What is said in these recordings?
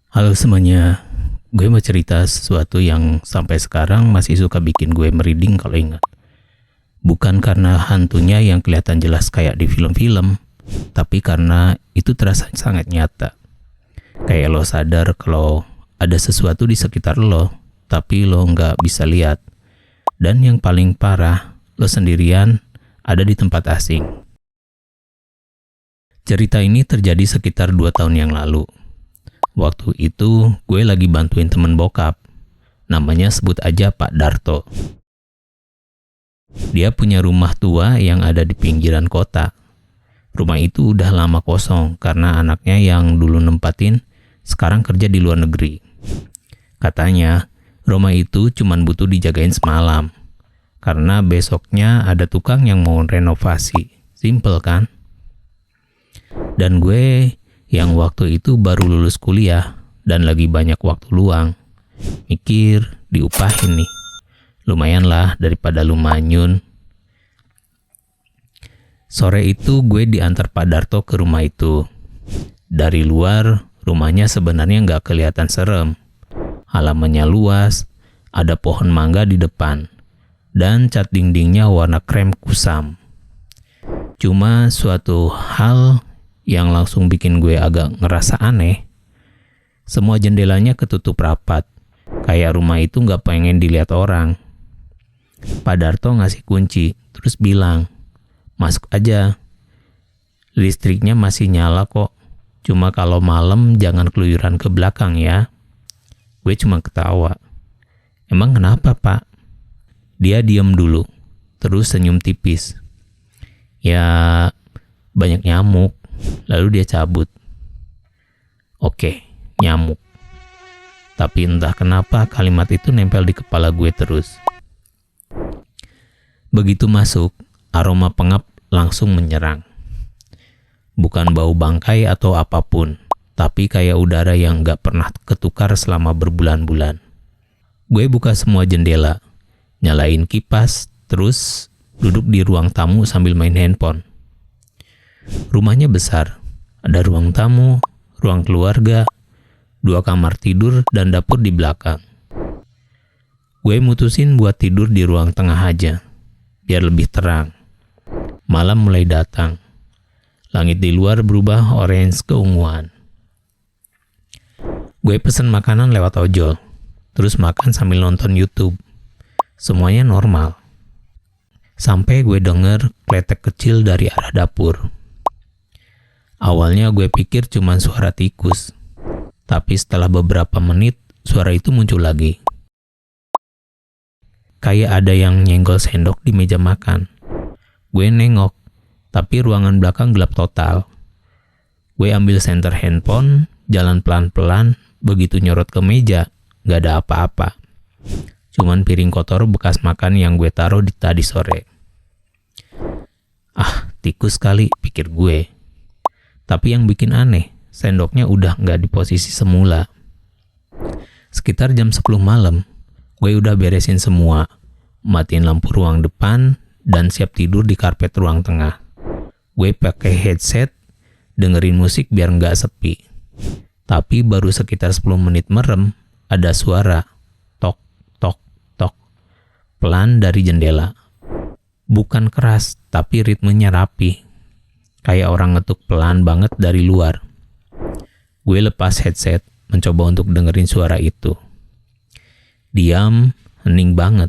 Halo semuanya, gue mau cerita sesuatu yang sampai sekarang masih suka bikin gue merinding kalau ingat. Bukan karena hantunya yang kelihatan jelas kayak di film-film, tapi karena itu terasa sangat nyata. Kayak lo sadar kalau ada sesuatu di sekitar lo, tapi lo nggak bisa lihat. Dan yang paling parah, lo sendirian ada di tempat asing. Cerita ini terjadi sekitar 2 tahun yang lalu. Waktu itu gue lagi bantuin temen bokap, namanya sebut aja Pak Darto. Dia punya rumah tua yang ada di pinggiran kota. Rumah itu udah lama kosong karena anaknya yang dulu nempatin sekarang kerja di luar negeri. Katanya rumah itu cuma butuh dijagain semalam, karena besoknya ada tukang yang mau renovasi. Simple kan? Dan gue yang waktu itu baru lulus kuliah dan lagi banyak waktu luang, mikir diupahin nih. Lumayan lah daripada lu manyun. Sore itu gue diantar Pak Darto ke rumah itu. Dari luar, rumahnya sebenarnya nggak kelihatan serem. Halamannya luas, ada pohon mangga di depan, dan cat dindingnya warna krem kusam. Cuma suatu hal yang langsung bikin gue agak ngerasa aneh. Semua jendelanya ketutup rapat, kayak rumah itu nggak pengen dilihat orang. Pak Darto ngasih kunci, terus bilang, "Masuk aja. Listriknya masih nyala kok. Cuma kalau malam jangan keluyuran ke belakang ya." Gue cuma ketawa. "Emang kenapa, Pak?" Dia diam dulu, terus senyum tipis. "Ya, banyak nyamuk." Lalu dia cabut. Oke, nyamuk. Tapi entah kenapa kalimat itu nempel di kepala gue terus. Begitu masuk, aroma pengap langsung menyerang. Bukan bau bangkai atau apapun, tapi kayak udara yang gak pernah ketukar selama berbulan-bulan. Gue buka semua jendela, nyalain kipas, terus duduk di ruang tamu sambil main handphone. Rumahnya besar, ada ruang tamu, ruang keluarga, 2 kamar tidur, dan dapur di belakang. Gue mutusin buat tidur di ruang tengah aja, biar lebih terang. Malam mulai datang. Langit di luar berubah orange keunguan. Gue pesen makanan lewat ojol, terus makan sambil nonton YouTube. Semuanya normal. Sampai gue denger kletek kecil dari arah dapur. Awalnya gue pikir cuma suara tikus, tapi setelah beberapa menit, suara itu muncul lagi. Kayak ada yang nyenggol sendok di meja makan. Gue nengok, tapi ruangan belakang gelap total. Gue ambil senter handphone, jalan pelan-pelan, begitu nyorot ke meja, gak ada apa-apa. Cuman piring kotor bekas makan yang gue taruh di tadi sore. Ah, tikus kali, pikir gue. Tapi yang bikin aneh, sendoknya udah nggak di posisi semula. Sekitar jam 10 malam, gue udah beresin semua, matiin lampu ruang depan, dan siap tidur di karpet ruang tengah. Gue pakai headset, dengerin musik biar nggak sepi. Tapi baru sekitar 10 menit merem, ada suara, tok, tok, tok, pelan dari jendela. Bukan keras, tapi ritmenya rapi. Kayak orang ngetuk pelan banget dari luar. Gue lepas headset, mencoba untuk dengerin suara itu. Diam, hening banget.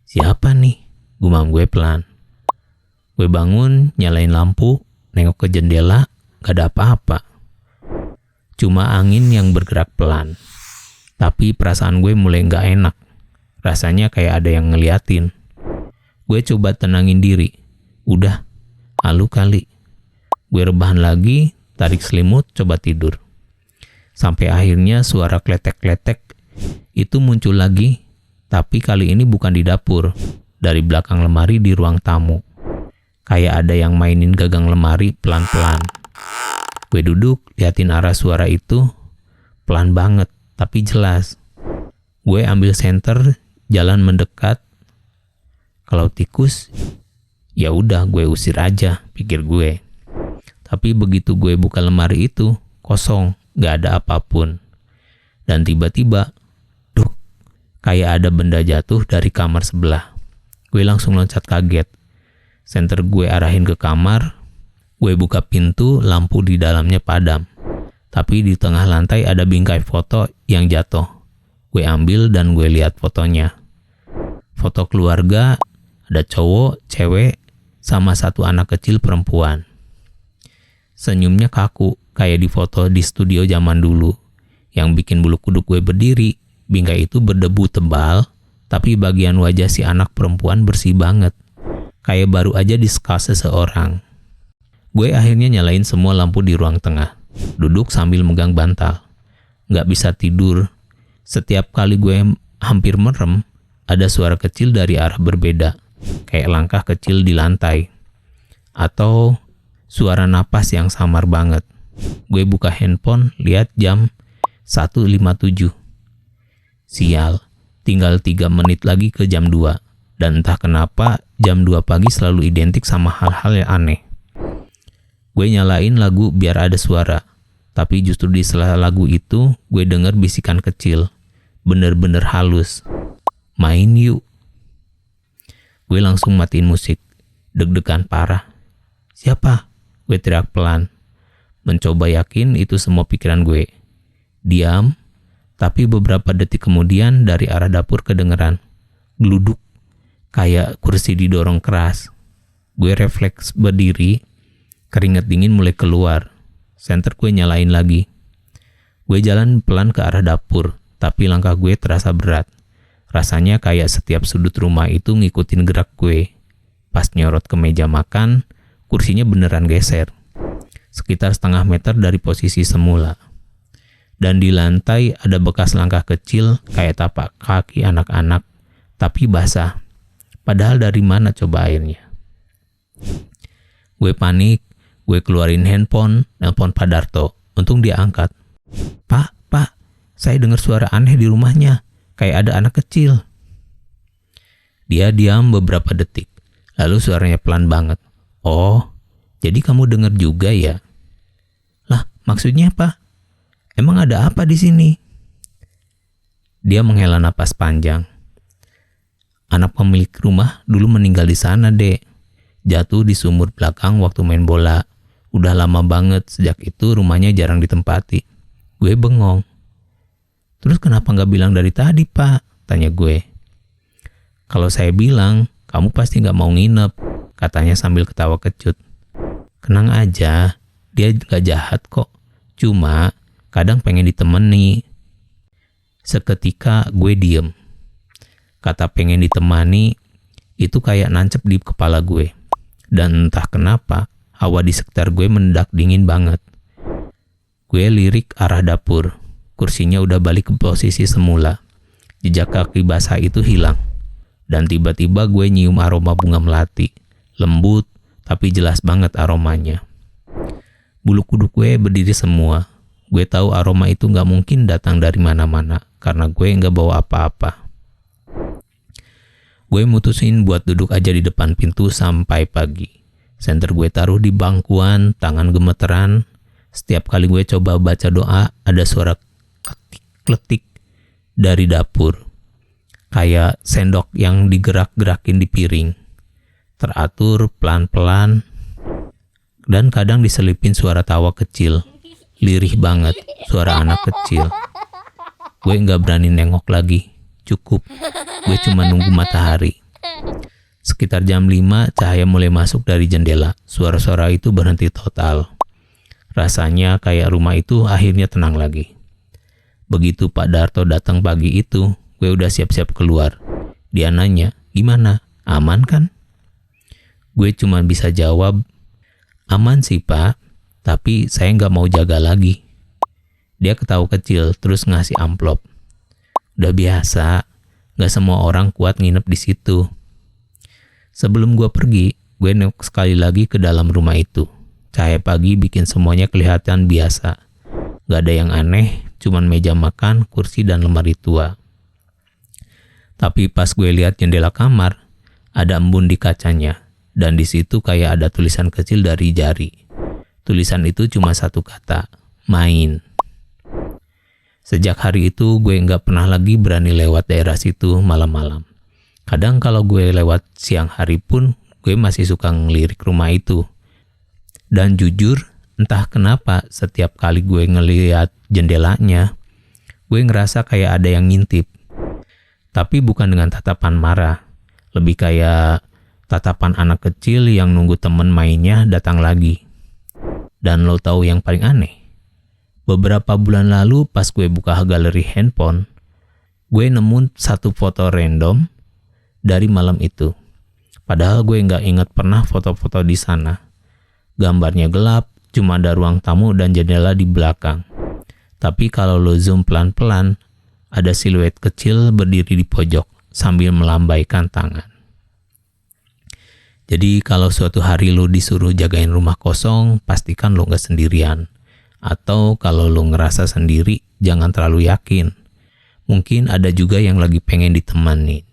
Siapa nih? Gumam gue pelan. Gue bangun, nyalain lampu, nengok ke jendela, gak ada apa-apa. Cuma angin yang bergerak pelan. Tapi perasaan gue mulai gak enak. Rasanya kayak ada yang ngeliatin. Gue coba tenangin diri. Udah, halu kali. Gue rebahan lagi, tarik selimut, coba tidur. Sampai akhirnya suara kletek-kletek itu muncul lagi, tapi kali ini bukan di dapur, dari belakang lemari di ruang tamu. Kayak ada yang mainin gagang lemari pelan-pelan. Gue duduk, liatin arah suara itu, pelan banget, tapi jelas. Gue ambil senter, jalan mendekat. Kalau tikus, ya udah gue usir aja, pikir gue. Tapi begitu gue buka lemari itu, kosong, gak ada apapun. Dan tiba-tiba, duk, kayak ada benda jatuh dari kamar sebelah. Gue langsung loncat kaget. Senter gue arahin ke kamar. Gue buka pintu, lampu di dalamnya padam. Tapi di tengah lantai ada bingkai foto yang jatuh. Gue ambil dan gue lihat fotonya. Foto keluarga, ada cowok, cewek, sama satu anak kecil perempuan. Senyumnya kaku, kayak di foto di studio zaman dulu. Yang bikin bulu kuduk gue berdiri, bingkai itu berdebu tebal, tapi bagian wajah si anak perempuan bersih banget. Kayak baru aja diskas seseorang. Gue akhirnya nyalain semua lampu di ruang tengah. Duduk sambil megang bantal. Gak bisa tidur. Setiap kali gue hampir merem, ada suara kecil dari arah berbeda. Kayak langkah kecil di lantai. Atau suara napas yang samar banget. Gue buka handphone, lihat jam 1.57. Sial, tinggal 3 menit lagi ke jam 2. Dan entah kenapa jam 2 pagi selalu identik sama hal-hal yang aneh. Gue nyalain lagu biar ada suara. Tapi justru di sela lagu itu, gue denger bisikan kecil. Bener-bener halus. Main yuk. Gue langsung matiin musik. Deg-degan parah. Siapa? Gue teriak pelan. Mencoba yakin itu semua pikiran gue. Diam. Tapi beberapa detik kemudian dari arah dapur kedengeran. Gluduk. Kayak kursi didorong keras. Gue refleks berdiri. Keringat dingin mulai keluar. Senter gue nyalain lagi. Gue jalan pelan ke arah dapur, tapi langkah gue terasa berat. Rasanya kayak setiap sudut rumah itu ngikutin gerak gue. Pas nyorot ke meja makan, kursinya beneran geser. Sekitar setengah meter dari posisi semula. Dan di lantai ada bekas langkah kecil kayak tapak kaki anak-anak, tapi basah. Padahal dari mana coba airnya? Gue panik. Gue keluarin handphone, nelpon Pak Darto. Untung dia angkat. Pak, saya dengar suara aneh di rumahnya. Kayak ada anak kecil. Dia diam beberapa detik. Lalu suaranya pelan banget. Oh, jadi kamu dengar juga ya? Lah, maksudnya apa? Emang ada apa di sini? Dia menghela napas panjang. Anak pemilik rumah dulu meninggal di sana, Dek. Jatuh di sumur belakang waktu main bola. Udah lama banget, sejak itu rumahnya jarang ditempati. Gue bengong. Terus kenapa nggak bilang dari tadi, Pak? Tanya gue. Kalau saya bilang, kamu pasti nggak mau nginep, katanya sambil ketawa kecut. Tenang aja, dia nggak jahat kok. Cuma, kadang pengen ditemani. Seketika gue diem. Kata pengen ditemani, itu kayak nancep di kepala gue. Dan entah kenapa, hawa di sekitar gue mendadak dingin banget. Gue lirik arah dapur. Kursinya udah balik ke posisi semula. Jejak kaki basah itu hilang. Dan tiba-tiba gue nyium aroma bunga melati. Lembut, tapi jelas banget aromanya. Bulu kuduk gue berdiri semua. Gue tahu aroma itu gak mungkin datang dari mana-mana. Karena gue gak bawa apa-apa. Gue mutusin buat duduk aja di depan pintu sampai pagi. Senter gue taruh di bangkuan, tangan gemeteran. Setiap kali gue coba baca doa, ada suara kletik dari dapur. Kayak sendok yang digerak-gerakin di piring. Teratur, pelan-pelan. Dan kadang diselipin suara tawa kecil. Lirih banget, suara anak kecil. Gue gak berani nengok lagi. Cukup, gue cuma nunggu matahari. Sekitar jam 5, cahaya mulai masuk dari jendela. Suara-suara itu berhenti total. Rasanya kayak rumah itu akhirnya tenang lagi. Begitu Pak Darto datang pagi itu, gue udah siap-siap keluar. Dia nanya, gimana? Aman kan? Gue cuma bisa jawab, aman sih Pak, tapi saya nggak mau jaga lagi. Dia ketawa kecil, terus ngasih amplop. Udah biasa, nggak semua orang kuat nginep di situ. Sebelum gue pergi, gue nengok sekali lagi ke dalam rumah itu. Cahaya pagi bikin semuanya kelihatan biasa. Gak ada yang aneh, cuman meja makan, kursi, dan lemari tua. Tapi pas gue lihat jendela kamar, ada embun di kacanya. Dan di situ kayak ada tulisan kecil dari jari. Tulisan itu cuma satu kata, main. Sejak hari itu gue nggak pernah lagi berani lewat daerah situ malam-malam. Kadang kalau gue lewat siang hari pun gue masih suka ngelirik rumah itu. Dan jujur, entah kenapa setiap kali gue ngeliat jendelanya, gue ngerasa kayak ada yang ngintip. Tapi bukan dengan tatapan marah, lebih kayak tatapan anak kecil yang nunggu temen mainnya datang lagi. Dan lo tahu yang paling aneh? Beberapa bulan lalu pas gue buka galeri handphone, gue nemu satu foto random dari malam itu. Padahal gue nggak ingat pernah foto-foto di sana. Gambarnya gelap, cuma ada ruang tamu dan jendela di belakang. Tapi kalau lo zoom pelan-pelan, ada siluet kecil berdiri di pojok sambil melambaikan tangan. Jadi kalau suatu hari lo disuruh jagain rumah kosong, pastikan lo nggak sendirian. Atau kalau lo ngerasa sendiri, jangan terlalu yakin. Mungkin ada juga yang lagi pengen ditemenin.